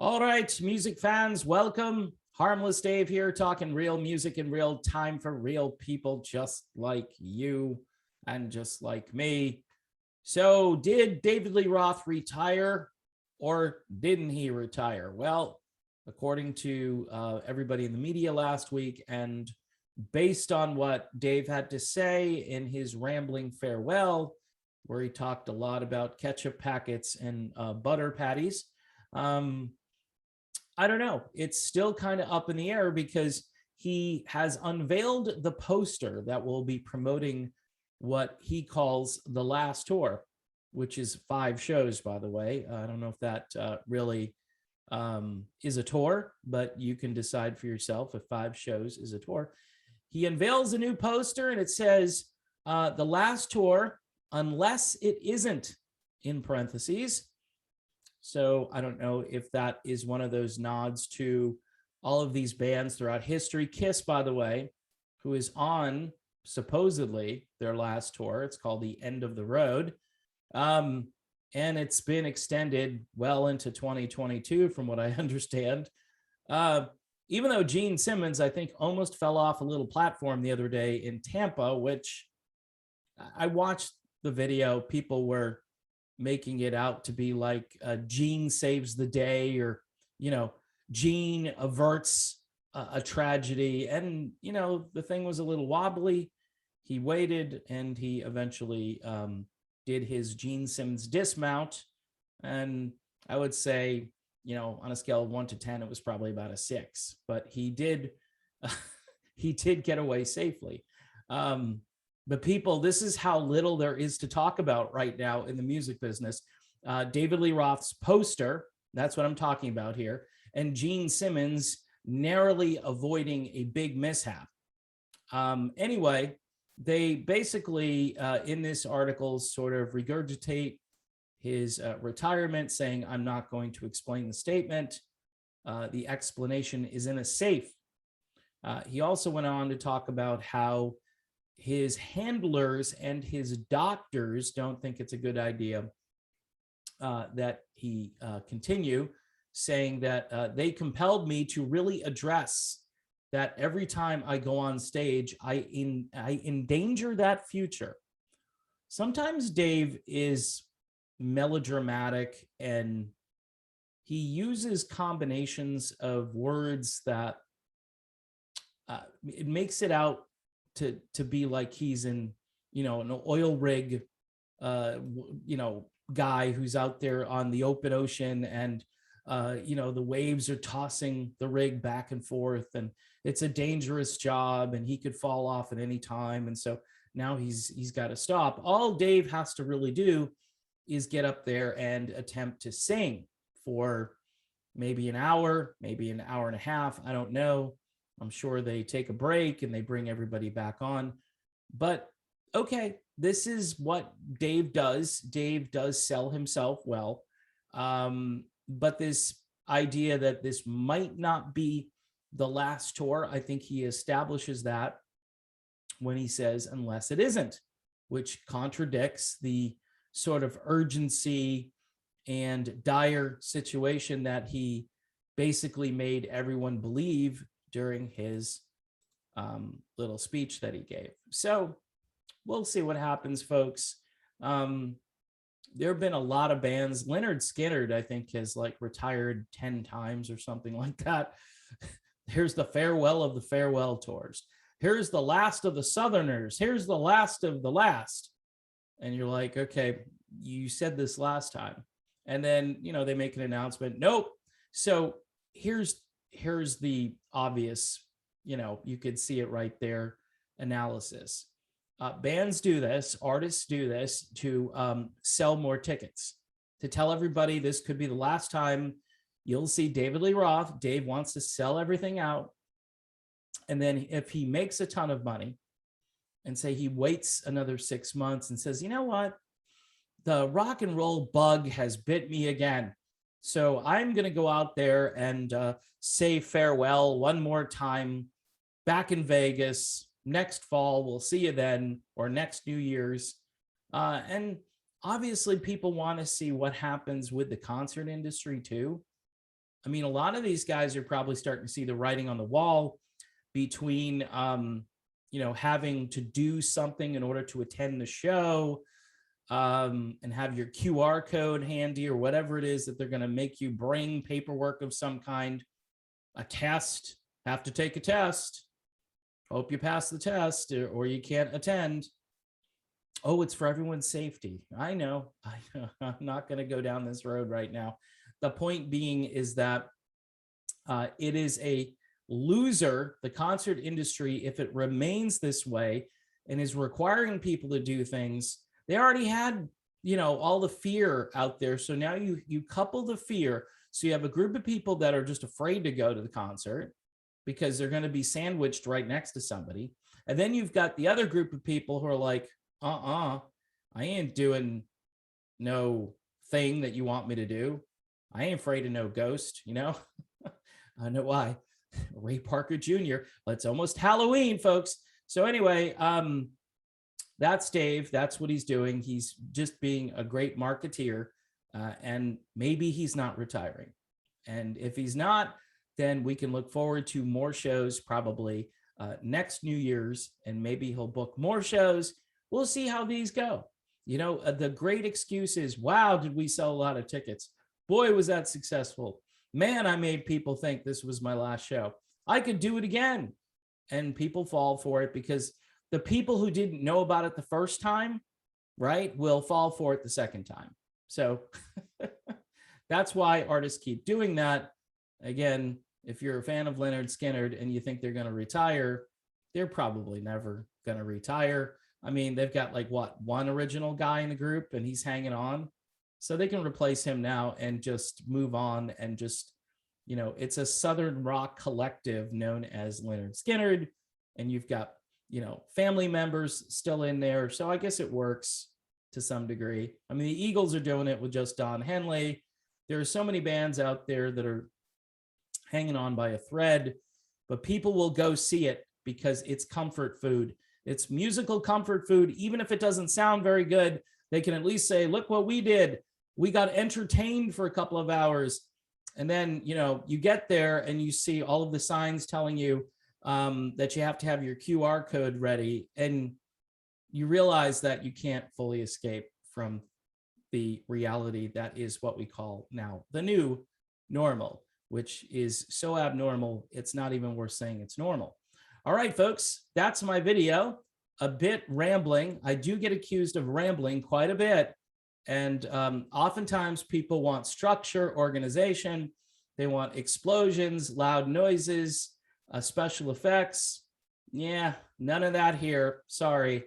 All right, music fans, welcome. Harmless Dave here, talking real music in real time for real people just like you and just like me. So, did David Lee Roth retire or didn't he retire? Well, according to everybody in the media last week, and based on what Dave had to say in his rambling farewell, where he talked a lot about ketchup packets and butter patties, um, I don't know. It's still kind of up in the air because he has unveiled the poster that will be promoting what he calls the last tour, which is 5 shows, by the way. I don't know if that really is a tour, but you can decide for yourself if 5 shows is a tour. He unveils a new poster and it says, the last tour, unless it isn't, in parentheses. So I don't know if that is one of those nods to all of these bands throughout history. Kiss, by the way, who is on supposedly their last tour. It's called The End of the Road. And it's been extended well into 2022, from what I understand. Even though Gene Simmons, I think, almost fell off a little platform the other day in Tampa, which I watched the video. People were making it out to be like Gene saves the day, or, Gene averts a tragedy. And, the thing was a little wobbly. He waited and he eventually did his Gene Simmons dismount. And I would say, on a scale of 1 to 10, it was probably about a 6, but he did, he did get away safely. But people, this is how little there is to talk about right now in the music business. David Lee Roth's poster, that's what I'm talking about here, and Gene Simmons narrowly avoiding a big mishap. Anyway, they basically, in this article, sort of regurgitate his retirement, saying, I'm not going to explain the statement. The explanation is in a safe. He also went on to talk about how his handlers and his doctors don't think it's a good idea that he continue, saying that they compelled me to really address that every time I go on stage, I endanger that future. Sometimes Dave is melodramatic and he uses combinations of words that it makes it out to be like he's in, an oil rig, guy who's out there on the open ocean, and the waves are tossing the rig back and forth, and it's a dangerous job, and he could fall off at any time, and so now he's got to stop. All Dave has to really do is get up there and attempt to sing for maybe an hour, maybe an hour and a half. I don't know. I'm sure they take a break and they bring everybody back on. But okay, this is what Dave does. Dave does sell himself well. But this idea that this might not be the last tour, I think he establishes that when he says, unless it isn't, which contradicts the sort of urgency and dire situation that he basically made everyone believe during his little speech that he gave. So we'll see what happens, folks. There have been a lot of bands. Leonard Skinner, I think, has retired 10 times or something like that. Here's the farewell of the farewell tours. Here's the last of the Southerners. Here's the last of the last. And you're like, okay, you said this last time. And then, they make an announcement. Nope. So here's the obvious, you could see it right there, analysis. Bands do this, artists do this to sell more tickets, to tell everybody this could be the last time you'll see David Lee Roth. Dave wants to sell everything out. And then if he makes a ton of money and say he waits another 6 months and says, you know what, the rock and roll bug has bit me again. So I'm going to go out there and say farewell one more time back in Vegas next fall. We'll see you then, or next New Year's. And obviously people want to see what happens with the concert industry too. I mean, a lot of these guys are probably starting to see the writing on the wall between, having to do something in order to attend the show, and have your QR code handy or whatever it is that they're going to make you bring, paperwork of some kind, a test, have to take a test. Hope you pass the test or you can't attend. Oh, it's for everyone's safety. I know. I'm not going to go down this road right now. The point being is that it is a loser, the concert industry, if it remains this way and is requiring people to do things. They already had, all the fear out there. So now you couple the fear. So you have a group of people that are just afraid to go to the concert because they're going to be sandwiched right next to somebody. And then you've got the other group of people who are like, I ain't doing no thing that you want me to do. I ain't afraid of no ghost, I know why. Ray Parker Jr. It's almost Halloween, folks. So anyway, that's Dave. That's what he's doing. He's just being a great marketeer, and maybe he's not retiring. And if he's not, then we can look forward to more shows probably next New Year's, and maybe he'll book more shows. We'll see how these go. The great excuse is, wow, did we sell a lot of tickets? Boy, was that successful. Man, I made people think this was my last show. I could do it again. And people fall for it because the people who didn't know about it the first time, right, will fall for it the second time. So that's why artists keep doing that. Again, if you're a fan of Leonard Skinner and you think they're going to retire, they're probably never going to retire. I mean, they've got one original guy in the group and he's hanging on. So they can replace him now and just move on and just, it's a Southern rock collective known as Leonard Skinner. And you've got, family members still in there. So I guess it works to some degree. I mean, the Eagles are doing it with just Don Henley. There are so many bands out there that are hanging on by a thread, but people will go see it because it's comfort food. It's musical comfort food. Even if it doesn't sound very good, they can at least say, look what we did. We got entertained for a couple of hours. And then, you get there and you see all of the signs telling you that you have to have your QR code ready. And you realize that you can't fully escape from the reality that is what we call now the new normal, which is so abnormal, it's not even worth saying it's normal. All right, folks, that's my video. A bit rambling. I do get accused of rambling quite a bit. And oftentimes people want structure, organization. They want explosions, loud noises, special effects. Yeah, none of that here. Sorry.